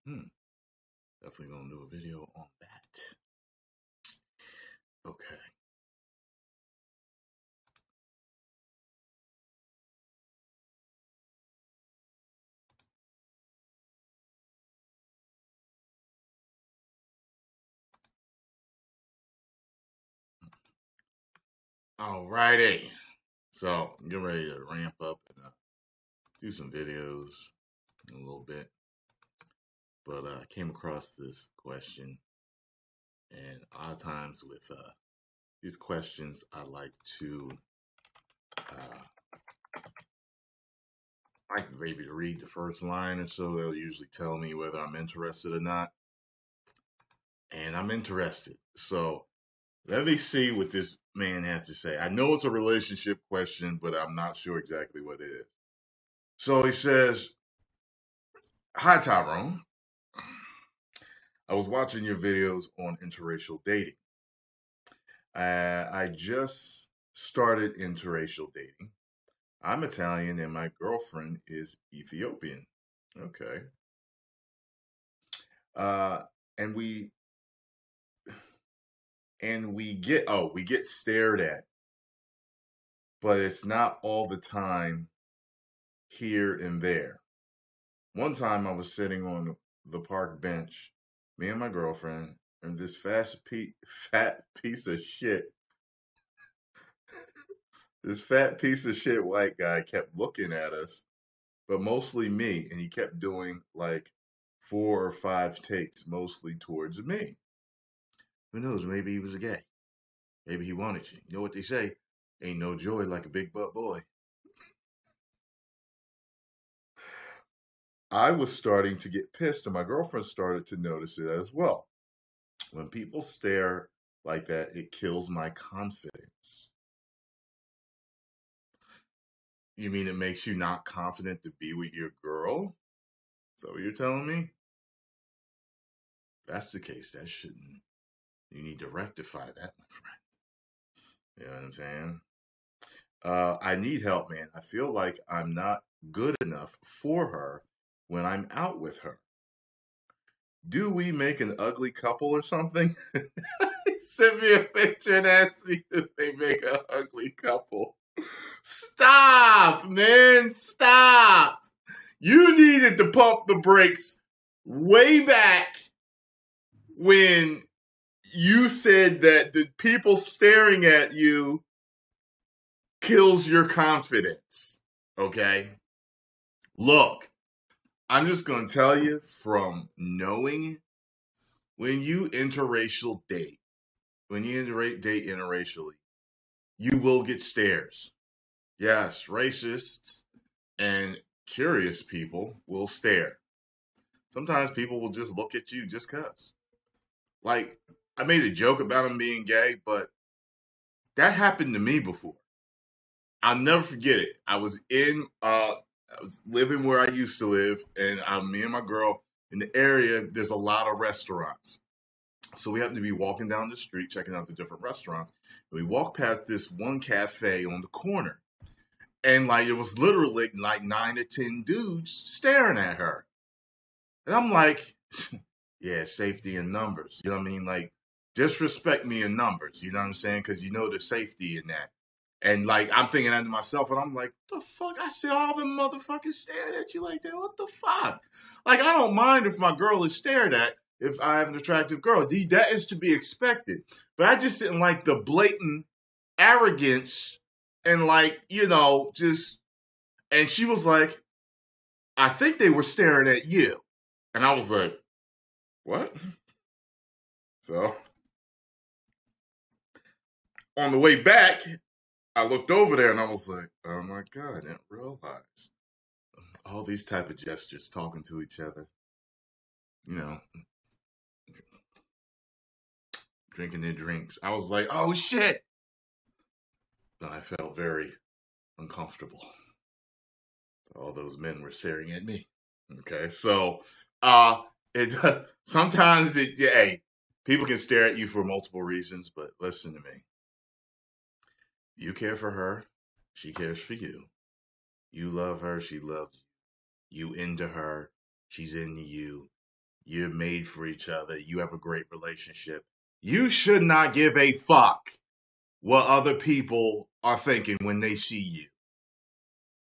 Definitely gonna do a video on that. Okay. Alrighty. So I'm getting ready to ramp up and do some videos in a little bit. But I came across this question, and a lot of times with these questions, I like to maybe to read the first line or so. They'll usually tell me whether I'm interested or not, and I'm interested. So let me see what this man has to say. I know it's a relationship question, but I'm not sure exactly what it is. So he says, "Hi, Tyrone. I was watching your videos on interracial dating. I just started interracial dating. I'm Italian and my girlfriend is Ethiopian." Okay. And we get stared at, but it's not all the time, here and there. One time I was sitting on the park bench, me and my girlfriend, and this fat piece of shit, this fat piece of shit white guy kept looking at us, but mostly me, and he kept doing like 4 or 5 takes, mostly towards me. Who knows? Maybe he was a gay. Maybe he wanted you. You know what they say? Ain't no joy like a big butt boy. I was starting to get pissed, and my girlfriend started to notice it as well. When people stare like that, it kills my confidence. You mean it makes you not confident to be with your girl? Is that what you're telling me? If that's the case, that shouldn't. You need to rectify that, my friend. You know what I'm saying? I need help, man. I feel like I'm not good enough for her when I'm out with her. Do we make an ugly couple or something? He sent me a picture and asked me if they make an ugly couple. Stop, man. Stop. You needed to pump the brakes way back when you said that the people staring at you kills your confidence. Okay? Look, I'm just going to tell you from knowing, when you interracial date, when you date interracially, you will get stares. Yes, racists and curious people will stare. Sometimes people will just look at you just because. Like, I made a joke about him being gay, but that happened to me before. I'll never forget it. I was living where I used to live, and me and my girl, in the area, there's a lot of restaurants. So we happened to be walking down the street, checking out the different restaurants. And we walked past this one cafe on the corner. And like, it was literally like 9 or 10 dudes staring at her. And I'm like, yeah, safety in numbers. You know what I mean? Like, just respect me in numbers. You know what I'm saying? Because you know the safety in that. And like, I'm thinking that to myself, and I'm like, the fuck? I see all them motherfuckers staring at you like that. What the fuck? Like, I don't mind if my girl is stared at if I have an attractive girl. That is to be expected. But I just didn't like the blatant arrogance and like, just, and she was like, I think they were staring at you. And I was like, what? So, on the way back, I looked over there and I was like, oh my God, I didn't realize. All these type of gestures, talking to each other, drinking their drinks. I was like, oh shit. And I felt very uncomfortable. All those men were staring at me. Okay, so sometimes hey, people can stare at you for multiple reasons, but listen to me. You care for her, she cares for you. You love her, she loves you. You into her, she's into you. you're made for each other, you have a great relationship. You should not give a fuck what other people are thinking when they see you.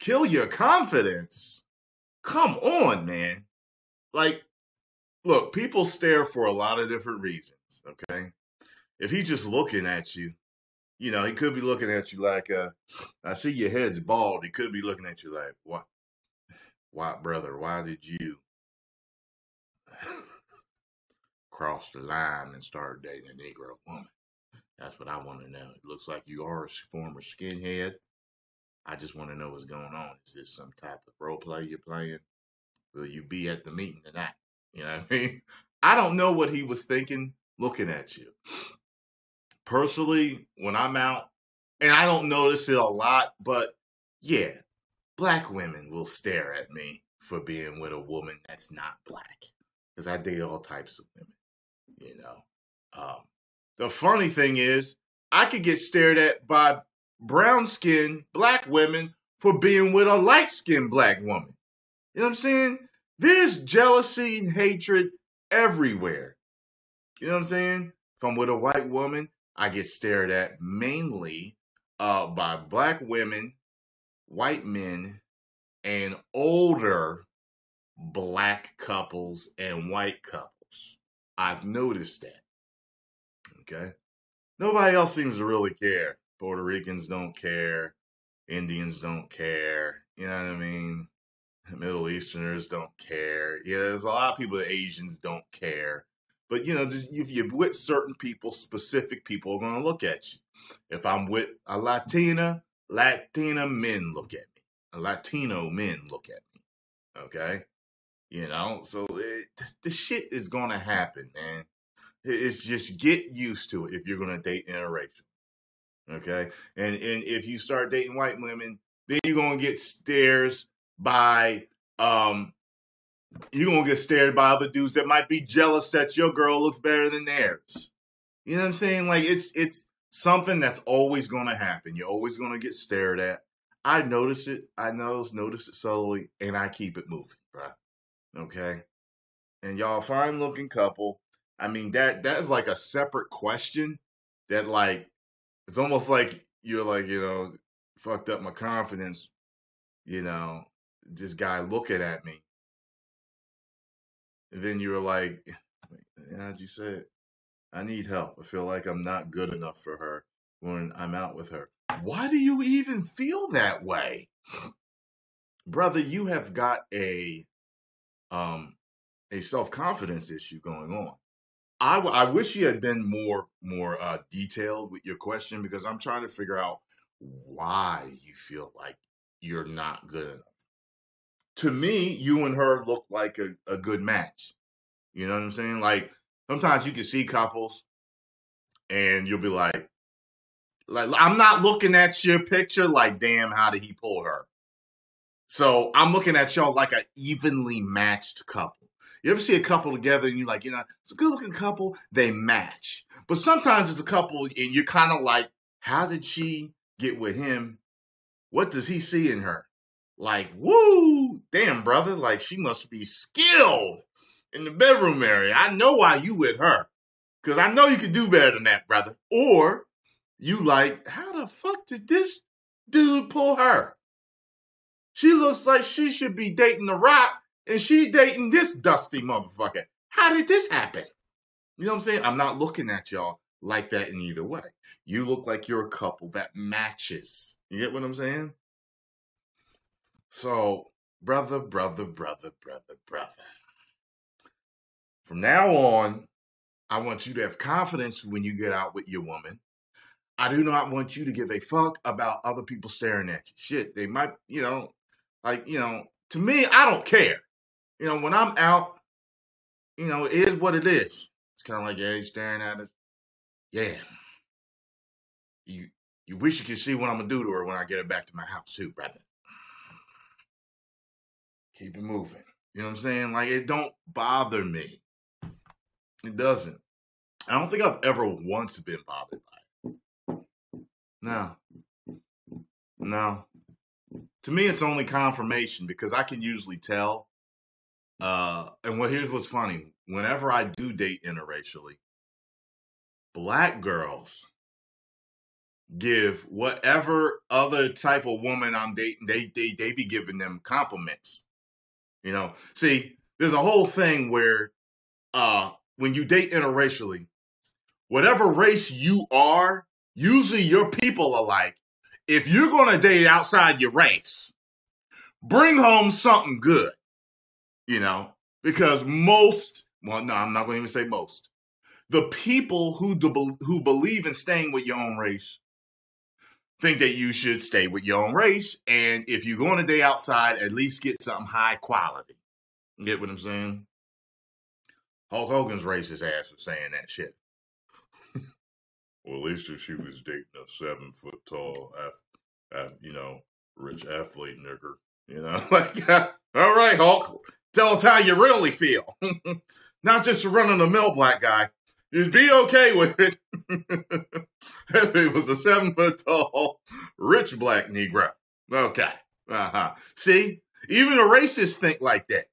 Kill your confidence. Come on, man. Like, look, people stare for a lot of different reasons, okay? If he's just looking at you, he could be looking at you like, I see your head's bald. He could be looking at you like, what? Why, brother, why did you cross the line and start dating a Negro woman? That's what I want to know. It looks like you are a former skinhead. I just want to know what's going on. Is this some type of role play you're playing? Will you be at the meeting tonight? You know what I mean? I don't know what he was thinking looking at you. Personally, when I'm out, and I don't notice it a lot, but yeah, black women will stare at me for being with a woman that's not black. Because I date all types of women, The funny thing is, I could get stared at by brown-skinned black women for being with a light-skinned black woman. You know what I'm saying? There's jealousy and hatred everywhere. You know what I'm saying? If I'm with a white woman, I get stared at mainly by black women, white men, and older black couples and white couples. I've noticed that. Okay? Nobody else seems to really care. Puerto Ricans don't care. Indians don't care. You know what I mean? Middle Easterners don't care. Yeah, there's a lot of people that Asians don't care. But, just, if you're with certain people, specific people are going to look at you. If I'm with a Latina men look at me. Latino men look at me. Okay? So the shit is going to happen, man. It's just get used to it if you're going to date interracial. Okay? And if you start dating white women, then you're going to get stares by other dudes that might be jealous that your girl looks better than theirs. You know what I'm saying? Like, it's something that's always going to happen. You're always going to get stared at. I notice it. I notice it slowly, and I keep it moving, bro. Okay? And y'all, fine-looking couple. I mean, that is like a separate question that, like, it's almost like you're like, fucked up my confidence, this guy looking at me. And then you're like, how'd you say it? I need help. I feel like I'm not good enough for her when I'm out with her. Why do you even feel that way? Brother, you have got a self-confidence issue going on. I wish you had been more detailed with your question, because I'm trying to figure out why you feel like you're not good enough. To me, you and her look like a good match. You know what I'm saying? Like, sometimes you can see couples and you'll be like, I'm not looking at your picture like, damn, how did he pull her? So I'm looking at y'all like an evenly matched couple. You ever see a couple together and you're like, it's a good looking couple, they match. But sometimes it's a couple and you're kind of like, how did she get with him? What does he see in her? Like, woo, damn, brother, like, she must be skilled in the bedroom area. I know why you with her, because I know you can do better than that, brother. Or you like, how the fuck did this dude pull her? She looks like she should be dating The Rock, and she dating this dusty motherfucker. How did this happen? You know what I'm saying? I'm not looking at y'all like that in either way. You look like you're a couple that matches. You get what I'm saying? So, brother. From now on, I want you to have confidence when you get out with your woman. I do not want you to give a fuck about other people staring at you. Shit, they might, to me, I don't care. When I'm out, it is what it is. It's kind of like, yeah, he's staring at us. Yeah. You wish you could see what I'm going to do to her when I get her back to my house too, brother. Keep it moving. You know what I'm saying? Like, it don't bother me. It doesn't. I don't think I've ever once been bothered by it. No. To me, it's only confirmation, because I can usually tell. And here's what's funny. whenever I do date interracially, black girls give whatever other type of woman I'm dating, they be giving them compliments. You know, see, there's a whole thing where when you date interracially, whatever race you are, usually your people are like, if you're gonna date outside your race, bring home something good, you know, because most, well, no, I'm not going to even say most. The people who believe in staying with your own race think that you should stay with your own race, and if you're going to date outside, at least get something high quality. You get what I'm saying? Hulk Hogan's racist ass for saying that shit. Well, at least if she was dating a 7 foot tall, rich athlete nigger, like, all right, Hulk, tell us how you really feel. Not just a run-of-the-mill black guy. You'd be okay with it if it was a 7 foot tall, rich black Negro. Okay. See, even the racists think like that.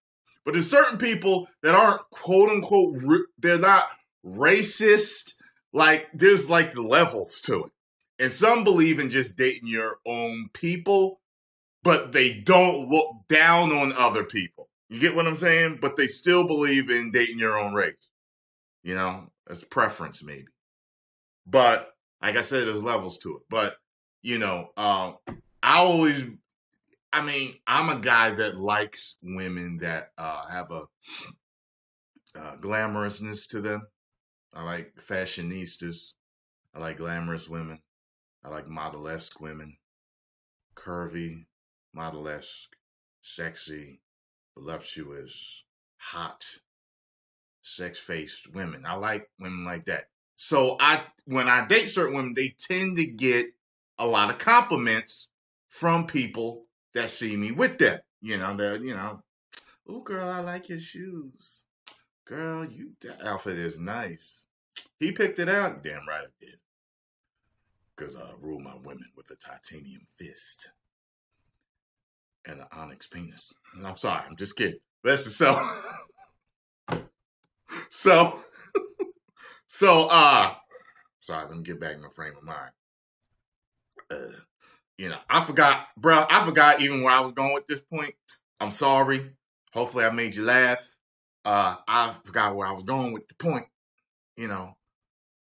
But there's certain people that aren't, quote unquote, they're not racist. Like, there's like the levels to it. And some believe in just dating your own people, but they don't look down on other people. You get what I'm saying? But they still believe in dating your own race. That's preference maybe. But like I said, there's levels to it. But, I'm a guy that likes women that have a glamorousness to them. I like fashionistas. I like glamorous women. I like model-esque women. Curvy, model-esque, sexy, voluptuous, hot, sex-faced women. I like women like that. So when I date certain women, they tend to get a lot of compliments from people that see me with them. Oh, girl, I like your shoes. Girl, that outfit is nice. He picked it out. Damn right I did. Because I rule my women with a titanium fist and an onyx penis. I'm sorry, I'm just kidding. That's the sorry, let me get back in my frame of mind. I forgot even where I was going with this point. I'm sorry. Hopefully I made you laugh. I forgot where I was going with the point,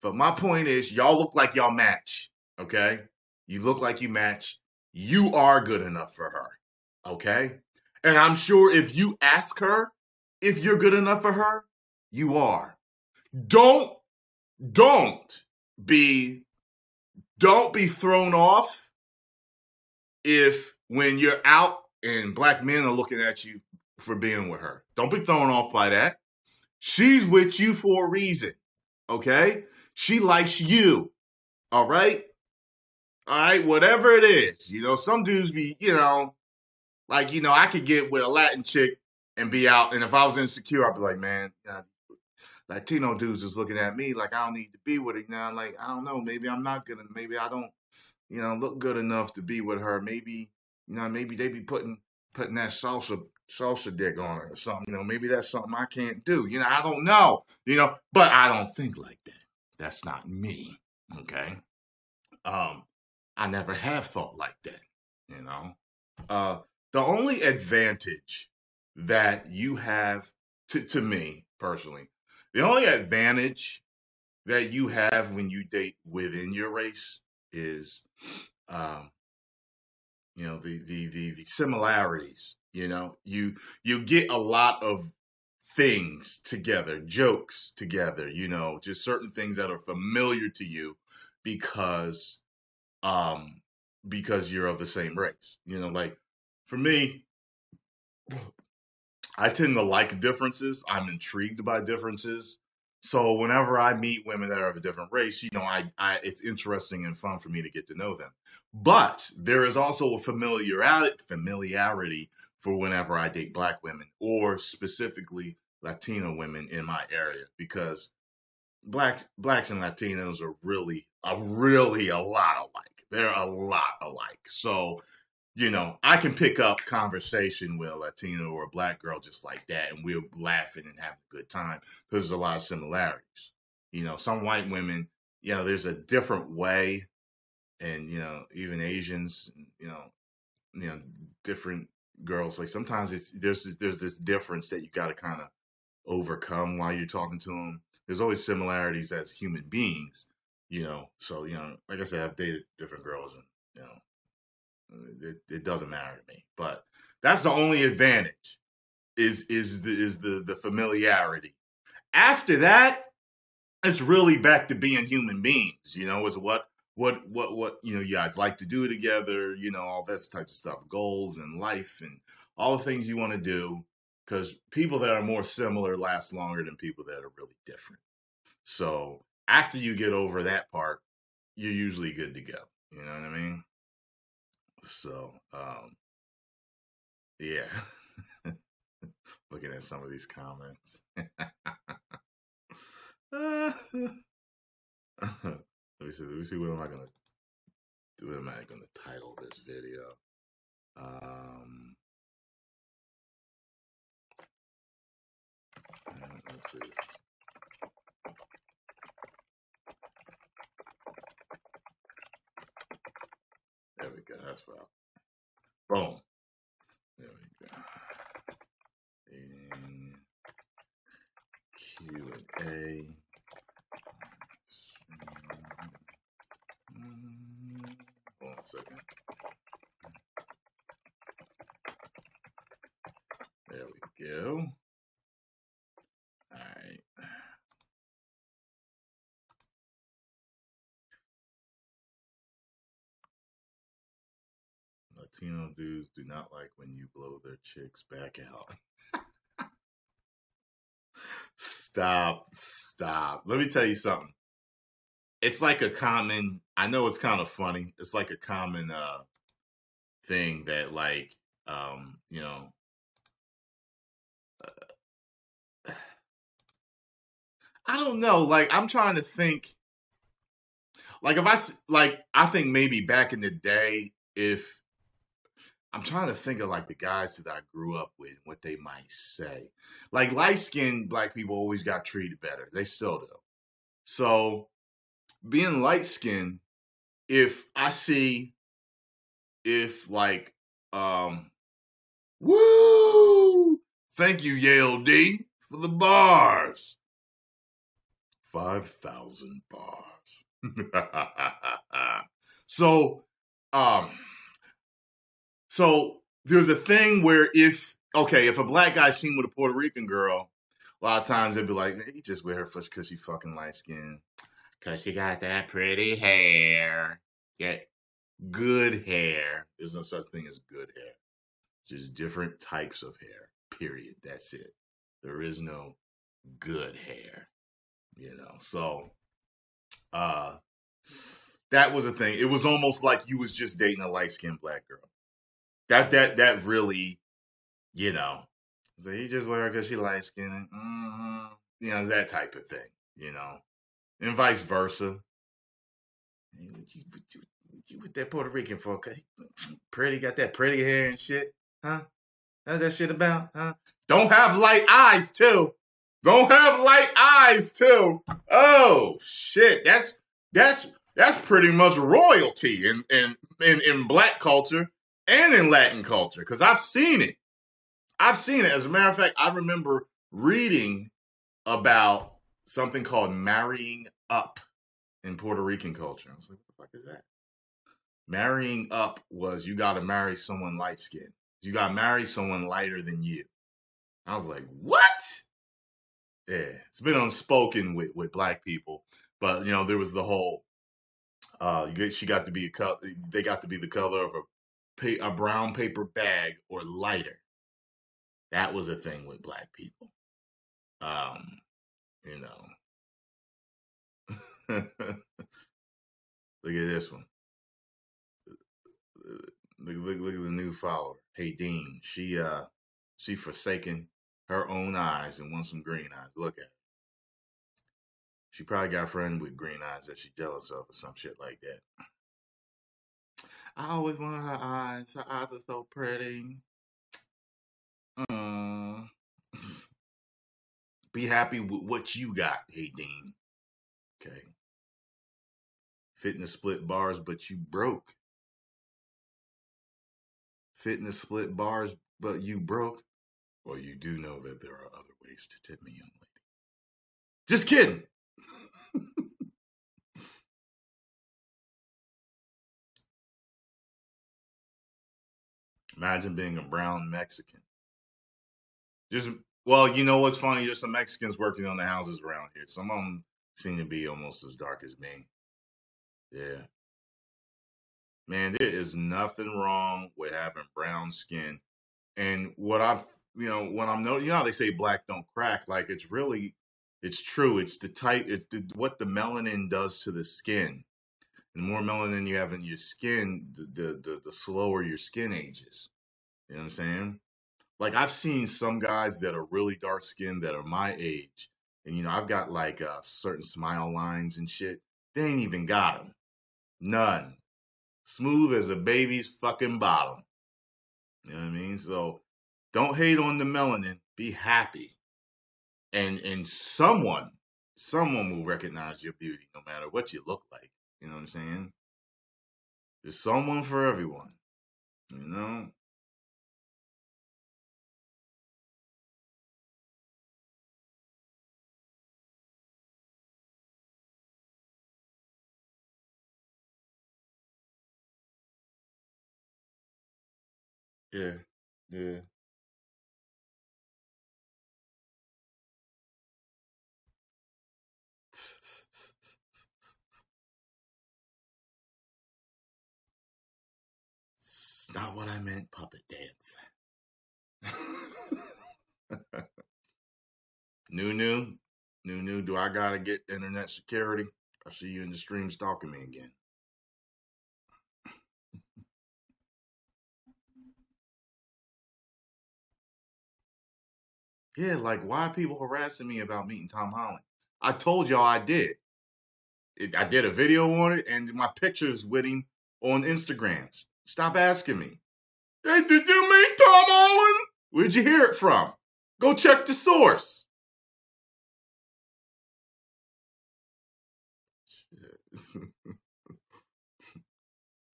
But my point is, y'all look like y'all match, okay? You look like you match. You are good enough for her, okay? And I'm sure if you ask her if you're good enough for her, you are. Don't be thrown off if when you're out and black men are looking at you for being with her. Don't be thrown off by that. She's with you for a reason, okay? She likes you, all right? All right, whatever it is. Some dudes be, I could get with a Latin chick and be out, and if I was insecure, I'd be like, man, Latino dudes is looking at me like I don't need to be with her now. Like, I don't know, maybe I'm not gonna, maybe I don't, look good enough to be with her. Maybe, maybe they be putting that salsa dick on her or something. Maybe that's something I can't do. I don't know. But I don't think like that. That's not me. Okay. I never have thought like that. The only advantage that you have to me personally, the only advantage that you have when you date within your race is, the similarities. You get a lot of things together, jokes together. Just certain things that are familiar to you because you're of the same race. Like for me, I tend to like differences. I'm intrigued by differences. So whenever I meet women that are of a different race, it's interesting and fun for me to get to know them. But there is also a familiarity for whenever I date black women or specifically Latino women in my area, because blacks and Latinos are really a lot alike. They're a lot alike. So I can pick up conversation with a Latino or a black girl just like that, and we're laughing and having a good time because there's a lot of similarities. Some white women, there's a different way, and even Asians, different girls. Like sometimes there's this difference that you got to kind of overcome while you're talking to them. There's always similarities as human beings, So like I said, I've dated different girls, and it doesn't matter to me. But that's the only advantage is the familiarity. After that, it's really back to being human beings. Is what you guys like to do together. All that type of stuff, goals in life, and all the things you want to do. Because people that are more similar last longer than people that are really different. So after you get over that part, you're usually good to go. You know what I mean? So, yeah. Looking at some of these comments. Let me see. What am I gonna do? What am I gonna title this video? Let's see. There we go. That's right. Boom. There we go. And Q&A. Hold on a second. There we go. All right. Latino dudes do not like when you blow their chicks back out. Stop. Let me tell you something. It's like a common, I know it's kind of funny. It's like a common thing that like, I don't know. Like, I'm trying to think. Like, I think maybe back in the day, if I'm trying to think of like the guys that I grew up with, what they might say. Like light-skinned black people always got treated better. They still do. So being light-skinned, if like, woo, thank you, Yale D, for the bars. 5,000 bars. So there's a thing where if a black guy's seen with a Puerto Rican girl, a lot of times they'd be like, you just with her because she fucking light skinned. Because she got that pretty hair. Yeah, good hair. There's no such thing as good hair. There's different types of hair, period. That's it. There is no good hair. So that was a thing. It was almost like you was just dating a light-skinned black girl. That really, so he just with her because she light-skinned. That type of thing, and vice versa. You with that Puerto Rican folk, pretty, got that pretty hair and shit, huh? How's that shit about, huh? Don't have light eyes too. Oh shit, that's pretty much royalty in black culture and in Latin culture, because I've seen it. As a matter of fact, I remember reading about something called marrying up in Puerto Rican culture. I was like, what the fuck is that? Marrying up was you got to marry someone light skinned. You got to marry someone lighter than you. I was like, what? Yeah, it's been unspoken with black people, but there was the whole. She got to be they got to be the color of a brown paper bag or lighter. That was a thing with black people. Look at this one. Look at the new follower. Hey Dean, she forsaken her own eyes and wants some green eyes. Look at her. She probably got a friend with green eyes that she's jealous of or some shit like that. I always wanted her eyes. Her eyes are so pretty. Mm. Be happy with what you got, hey Dean. Okay. Fitness split bars, but you broke. Fitness split bars, but you broke. Well, you do know that there are other ways to tip me, young lady. Just kidding. Imagine being a brown Mexican. Just well, you know what's funny? There's some Mexicans working on the houses around here. Some of them seem to be almost as dark as me. Yeah, man, there is nothing wrong with having brown skin. And what I've, when I'm noticing, how they say black don't crack, like it's really, it's true. It's the type, what the melanin does to the skin. And the more melanin you have in your skin, the slower your skin ages. You know what I'm saying? Like I've seen some guys that are really dark skinned that are my age, and I've got like certain smile lines and shit. They ain't even got them. None. Smooth as a baby's fucking bottom. You know what I mean? So don't hate on the melanin. Be happy. And someone will recognize your beauty no matter what you look like. You know what I'm saying? There's someone for everyone. You know? Yeah. Yeah. It's not what I meant, puppet dance. New, do I gotta get internet security? I see you in the stream stalking me again. Yeah, like why are people harassing me about meeting Tom Holland? I told y'all I did. I did a video on it, and my pictures with him on Instagrams. Stop asking me. Hey, did you meet Tom Holland? Where'd you hear it from? Go check the source.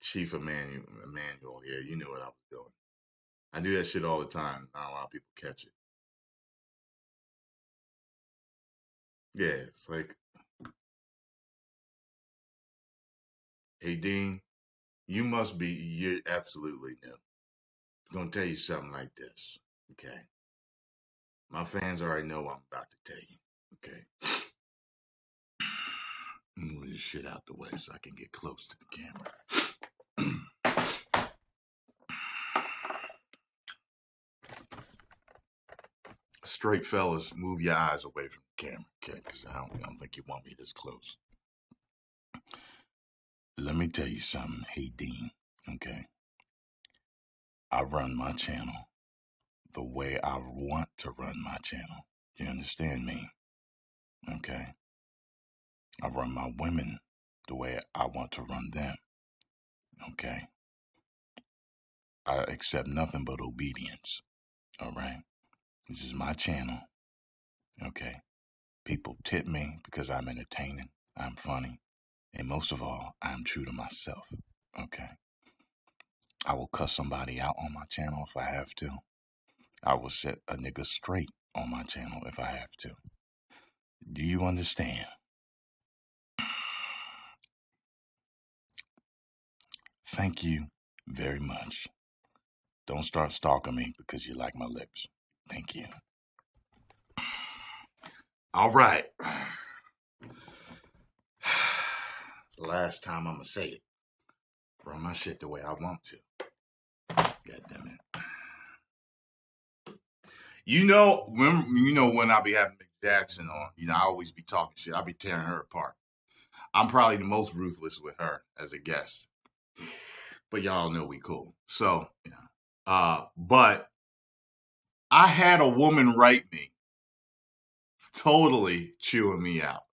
Chief Emmanuel, yeah, you knew what I was doing. I do that shit all the time. Not a lot of people catch it. Yeah, it's like, hey, Dean, you're absolutely new. I'm going to tell you something like this, okay? My fans already know what I'm about to tell you, okay? Move this shit out the way so I can get close to the camera. Straight fellas, move your eyes away from the camera, okay? Because I don't think you want me this close. Let me tell you something, hey Dean, okay? I run my channel the way I want to run my channel. You understand me? Okay? I run my women the way I want to run them. Okay? I accept nothing but obedience. All right? This is my channel. Okay? People tip me because I'm entertaining, I'm funny, and most of all, I'm true to myself. Okay? I will cuss somebody out on my channel if I have to. I will set a nigga straight on my channel if I have to. Do you understand? Thank you very much. Don't start stalking me because you like my lips. Thank you. All right. It's the last time I'm going to say it. Run my shit the way I want to. God damn it. When I be having Mick Jackson on, I always be talking shit. I be tearing her apart. I'm probably the most ruthless with her as a guest. But y'all know we cool. So, but I had a woman write me totally chewing me out.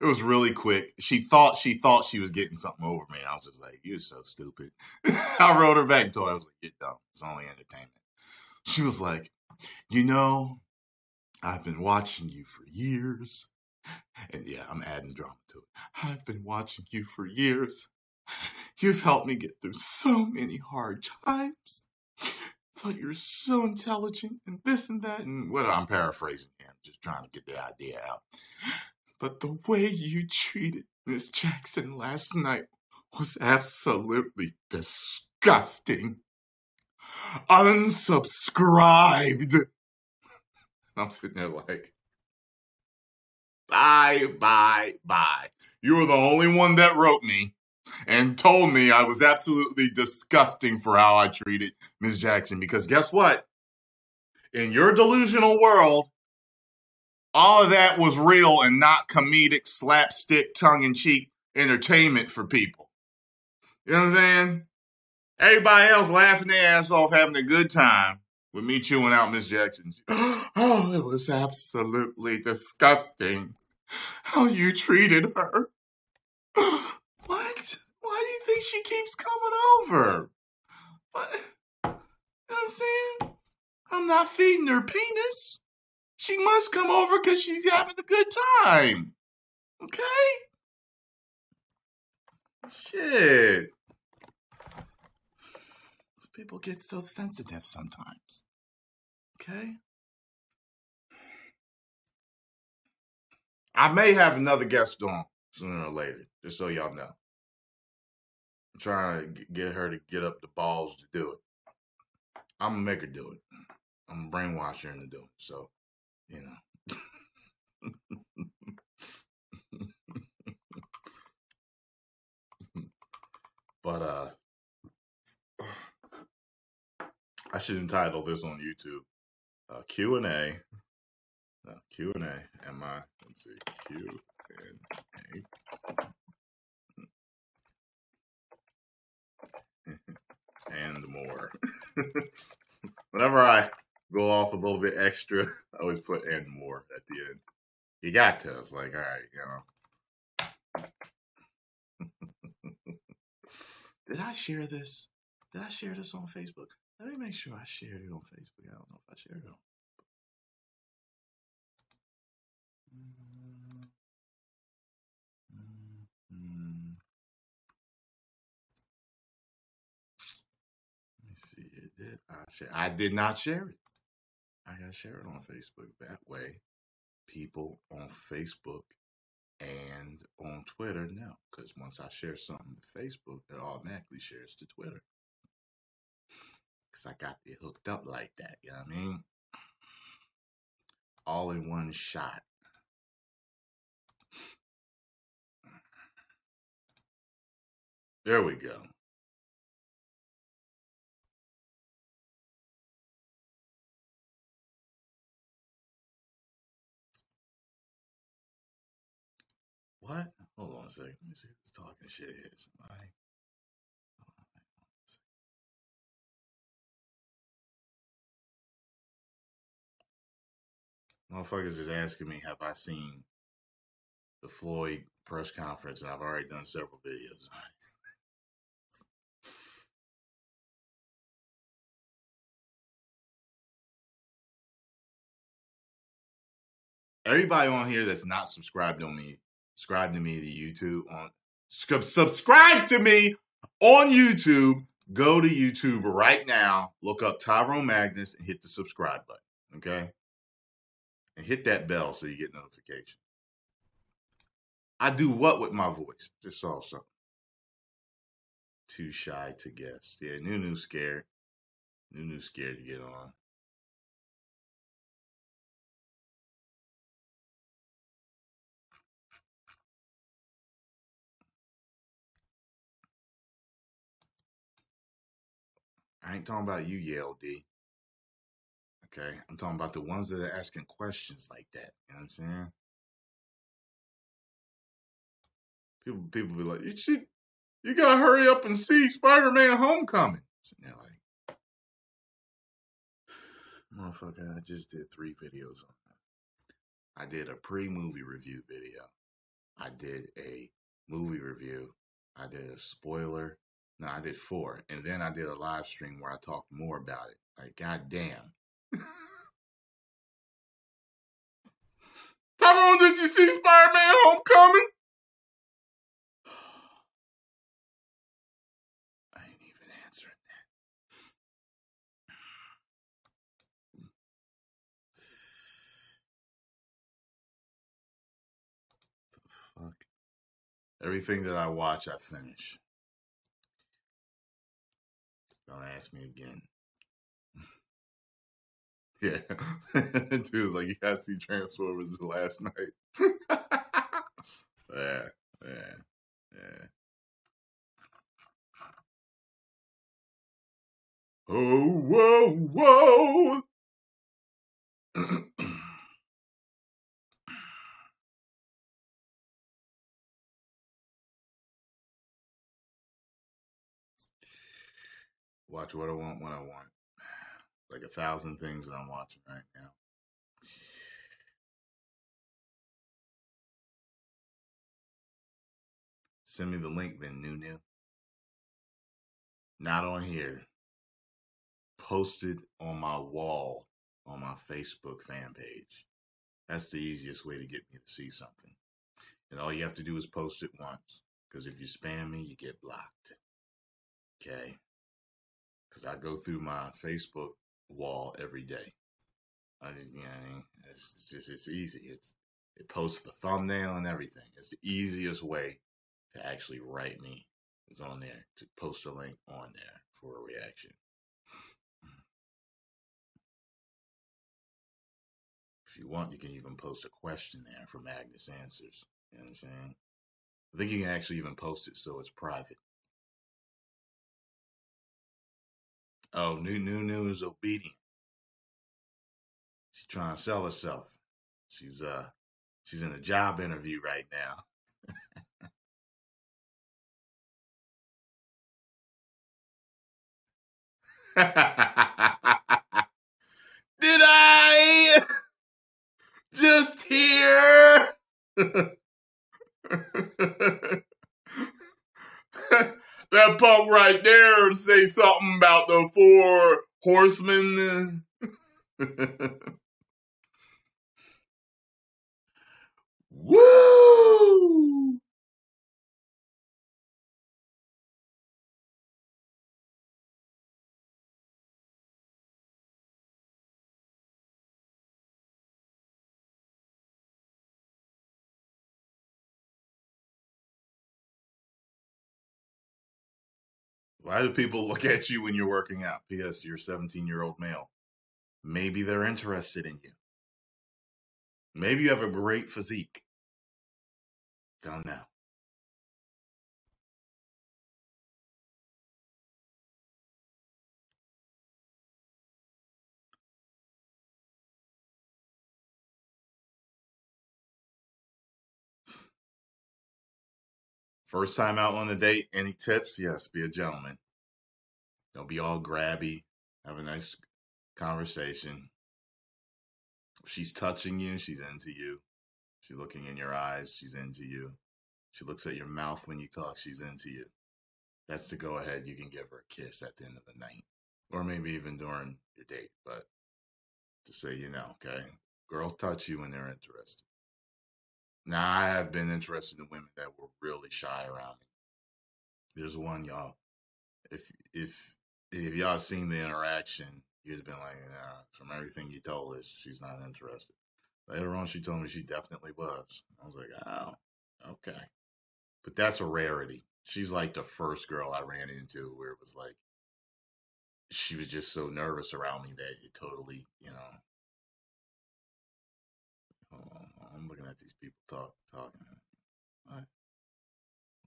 It was really quick. She thought she was getting something over me. I was just like, "You're so stupid." I wrote her back and told her, I was like, "You're dumb. It's only entertainment." She was like, "You know, I've been watching you for years." And yeah, I'm adding drama to it. "I've been watching you for years. You've helped me get through so many hard times. Thought you were so intelligent and this and that." And well, I'm paraphrasing here. I'm just trying to get the idea out. "But the way you treated Miss Jackson last night was absolutely disgusting. Unsubscribed." I'm sitting there like, bye, bye, bye. You were the only one that wrote me and told me I was absolutely disgusting for how I treated Miss Jackson. Because guess what? In your delusional world, all of that was real and not comedic, slapstick, tongue-in-cheek entertainment for people. You know what I'm saying? Everybody else laughing their ass off, having a good time with me chewing out Miss Jackson. "Oh, it was absolutely disgusting how you treated her." What? Why do you think she keeps coming over? What? You know what I'm saying? I'm not feeding her penis. She must come over because she's having a good time. Okay? Shit. People get so sensitive sometimes. Okay? I may have another guest on sooner or later, just so y'all know. I'm trying to get her to get up the balls to do it. I'm going to make her do it. I'm going to brainwash her into doing it. So, you know. But I should entitle this on YouTube Q&A. Q&A. Let's see, Q&A. And more. Whenever I go off a little bit extra, I always put "and more" at the end. You got to. It's like, all right, you know. Did I share this? Did I share this on Facebook? Let me make sure I shared it on Facebook. I don't know if I shared it on. Let me see. Did I share? I did not share it. I gotta share it on Facebook. That way, people on Facebook and on Twitter know. Because once I share something to Facebook, it automatically shares to Twitter. Because I got it hooked up like that. You know what I mean? All in one shot. There we go. What? Hold on a second. Let me see who's talking shit here. Somebody. Motherfuckers is asking me, have I seen the Floyd press conference? And I've already done several videos. Everybody on here that's not subscribed to me, subscribe to me to YouTube on subscribe to me on YouTube. Go to YouTube right now, look up Tyrone Magnus and hit the subscribe button. Okay? And hit that bell so you get notification. I do what with my voice? Just saw something. Too shy to guess. Yeah, Nunu's scared. Nunu's scared to get on. I ain't talking about you, Yale D. Okay? I'm talking about the ones that are asking questions like that. You know what I'm saying? People be like, you gotta hurry up and see Spider-Man Homecoming. Sitting there like, motherfucker, I just did 3 videos on that. I did a pre-movie review video. I did a movie review. I did a spoiler. No, I did 4. And then I did a live stream where I talked more about it. Like, goddamn. Tyrone, did you see Spider-Man Homecoming? I ain't even answering that. Fuck. Everything that I watch, I finish. Don't ask me again. Yeah. Dude was like, you gotta see Transformers last night. Yeah, yeah, yeah. Oh, whoa, whoa. Watch what I want when I want. Like 1,000 things that I'm watching right now. Send me the link then, New. Not on here. Post it on my wall on my Facebook fan page. That's the easiest way to get me to see something. And all you have to do is post it once. Because if you spam me, you get blocked. Okay? Because I go through my Facebook wall every day. It's easy. It posts the thumbnail and everything. It's the easiest way to actually write me. It's on there. To post a link on there for a reaction. If you want, you can even post a question there for Magnus answers. You know what I'm saying? I think you can actually even post it so it's private. Oh, New is obedient. She's trying to sell herself. She's in a job interview right now. Did I just hear? That punk right there say something about the 4 horsemen. Woo! Why do people look at you when you're working out? P.S. You're a 17-year-old male. Maybe they're interested in you. Maybe you have a great physique. Don't know. First time out on a date, any tips? Yes, be a gentleman. Don't be all grabby. Have a nice conversation. If she's touching you, she's into you. She's looking in your eyes, she's into you. She looks at your mouth when you talk, she's into you. That's to go ahead. You can give her a kiss at the end of the night. Or maybe even during your date. But to say, okay? Girls touch you when they're interested. Now, I have been interested in women that were really shy around me. There's one, y'all. If y'all seen the interaction, you'd have been like, nah, from everything you told us, she's not interested. Later on, she told me she definitely was. I was like, oh, okay. But that's a rarity. She's like the first girl I ran into where it was like, she was just so nervous around me that it totally, I'm looking at these people talking. What?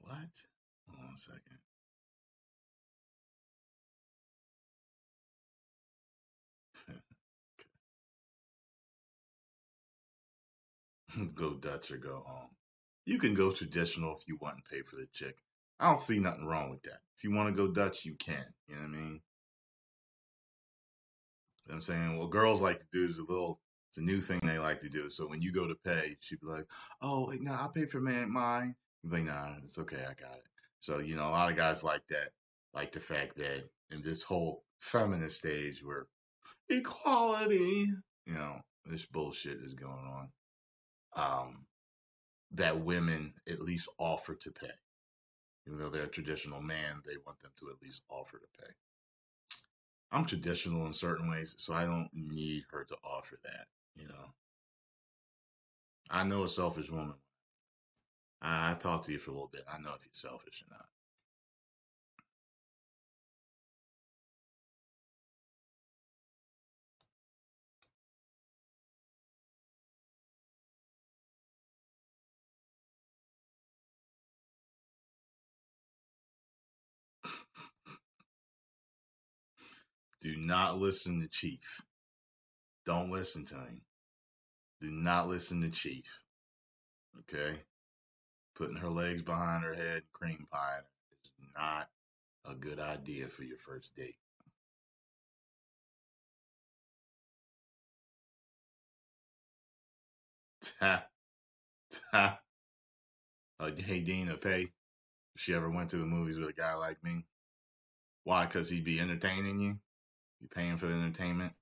What? Hold on a second. Go Dutch or go home. You can go traditional if you want and pay for the chick. I don't see nothing wrong with that. If you want to go Dutch, you can. You know what I mean? You know what I'm saying? What girls like to do is a little It's a new thing they like to do. So when you go to pay, she'd be like, "Oh, wait, no, I'll pay for mine." You'd be like, "Nah, it's okay, I got it." So a lot of guys like that, like the fact that in this whole feminist stage where equality, this bullshit is going on. That women at least offer to pay. Even though they're a traditional man, they want them to at least offer to pay. I'm traditional in certain ways, so I don't need her to offer that, I know a selfish woman. I talked to you for a little bit. I know if you're selfish or not. Do not listen to Chief. Don't listen to him. Do not listen to Chief. Okay? Putting her legs behind her head, cream pie, is not a good idea for your first date. Hey, Dina, pay. If she ever went to the movies with a guy like me. Why? Because he'd be entertaining you? You paying for the entertainment?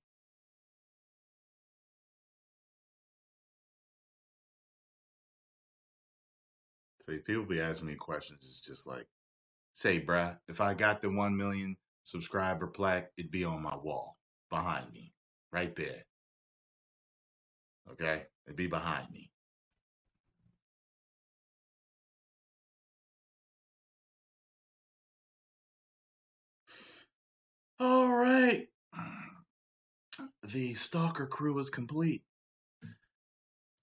So people be asking me questions. It's just like, say, bruh, if I got the 1 million subscriber plaque, it'd be on my wall behind me, right there. Okay? It'd be behind me. All right. The Stalker crew is complete.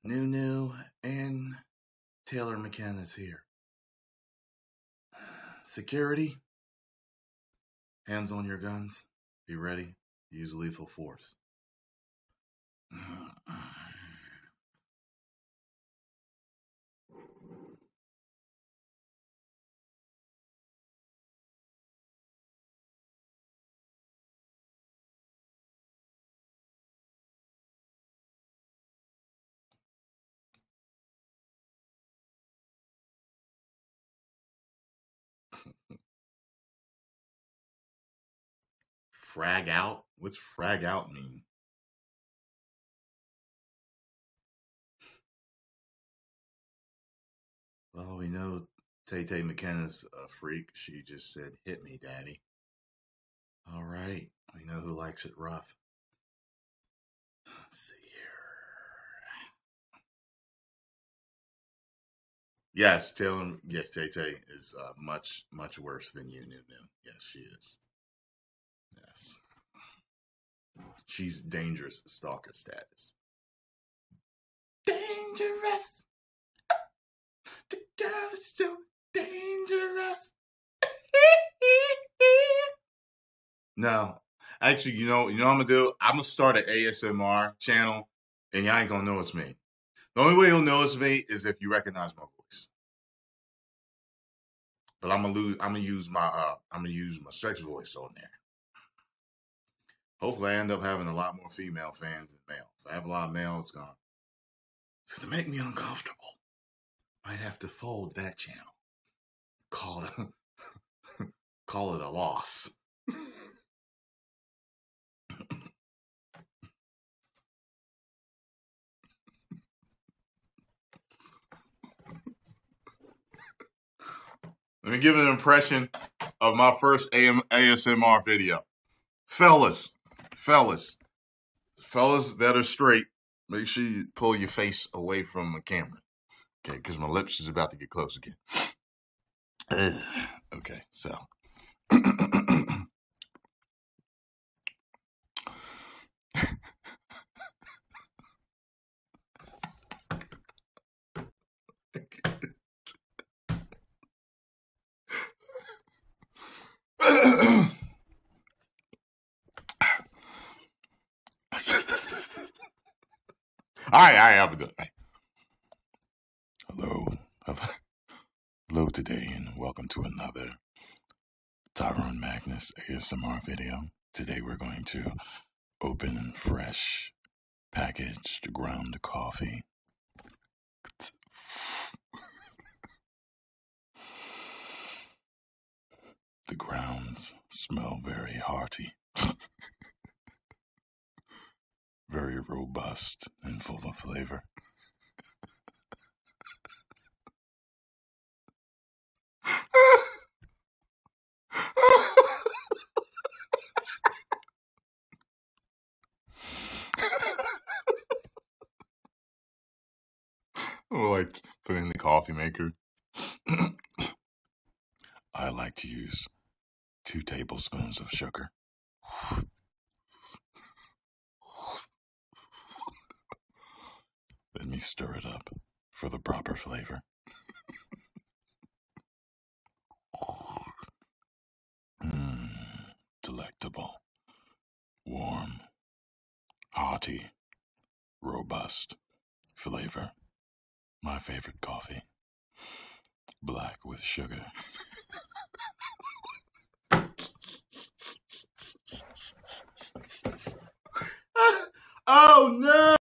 New and Taylor McKenna's here. Security, hands on your guns. Be ready. Use lethal force. Frag out? What's frag out mean? Well, we know Tay McKenna's a freak. She just said, "Hit me, daddy." All right. We know who likes it rough. Let's see here. Yes, Tay is much, much worse than you, New. Yes, she is. Yes. She's dangerous stalker status. Dangerous. The girl is so dangerous. No. Actually, you know what I'm gonna do? I'm gonna start an ASMR channel and y'all ain't gonna know it's me. The only way you'll know it's me is if you recognize my voice. But I'm gonna use my sex voice on there. Hopefully I end up having a lot more female fans than male. If I have a lot of male, it's gonna make me uncomfortable. Might have to fold that channel. Call it a loss. Let me give an impression of my first ASMR video. Fellas that are straight, make sure you pull your face away from the camera. Okay, because my lips is about to get close again. Okay, so. All right, I'm good. Hello today, and welcome to another Tyrone Magnus ASMR video. Today we're going to open fresh packaged ground coffee. The grounds smell very hearty, very robust and full of flavor. Like put in the coffee maker. I like to use 2 tablespoons of sugar. Let me stir it up for the proper flavor. Delectable, warm, hearty, robust flavor. My favorite coffee. Black with sugar. Oh no!